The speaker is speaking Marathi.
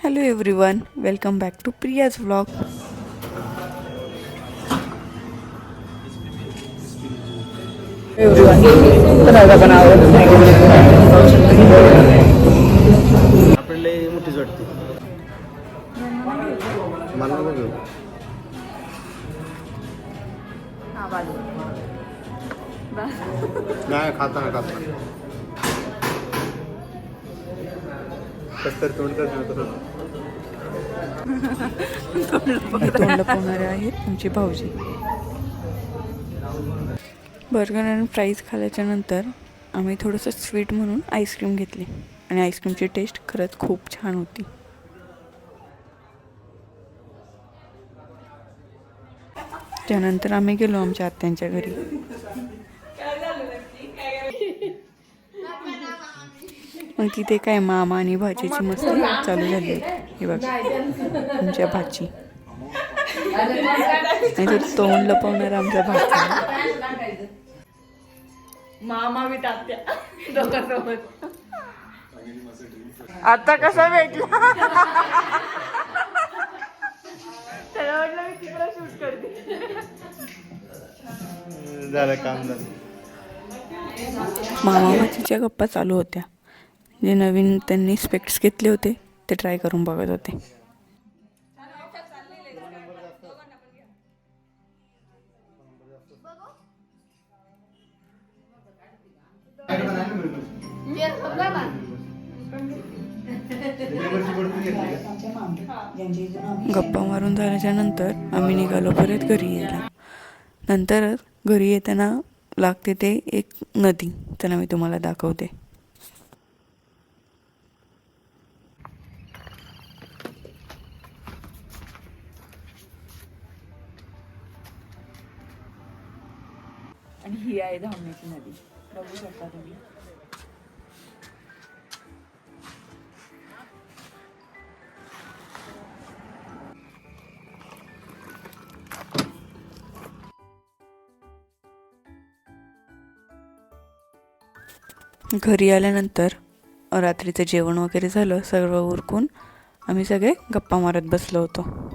Hello everyone, welcome back to Priya's vlog. आपल्याला मोठीच वाटते. मला बघ नाही खाता कस तर तोंड करणार. तोंड लपवणारे आहेत आमची भाऊजी. बर्गर आणि फ्राईज खाल्ल्याच्या नंतर आम्ही थोडंसं स्वीट म्हणून आईस्क्रीम घेतली आणि आईस्क्रीमची टेस्ट खरंच खूप छान होती. त्यानंतर आम्ही गेलो आमच्या आत्यांच्या घरी. मग तिथे काय मामा आणि भाचीची मस्ती चालू झाली. हे बघा आमच्या भाची आणि तो तोंड लपवणार आमच्या भाची. मामा बी तात्या दोघांसोबत. आता कसा भेटला? त्याला वाटलं मी तिकडे शूट करते. झालं काम झालं. मामा भाचीच्या गप्पा चालू होत्या. जे नवीन त्यांनी स्पेक्ट्स घेतले होते ते ट्राय करून बघत होते. गप्पा मारून झाल्याच्या नंतर आम्ही निघालो परत घरी यायला. नंतर घरी येताना लागते ते एक नदी, त्याला मी तुम्हाला दाखवते. आणि ही आहे धावण्याची नदी, बघू शकता तुम्ही. घरी आल्यानंतर रात्रीचं जेवण वगैरे झालं, सगळं उरकून आम्ही सगळे गप्पा मारत बसलो होतो.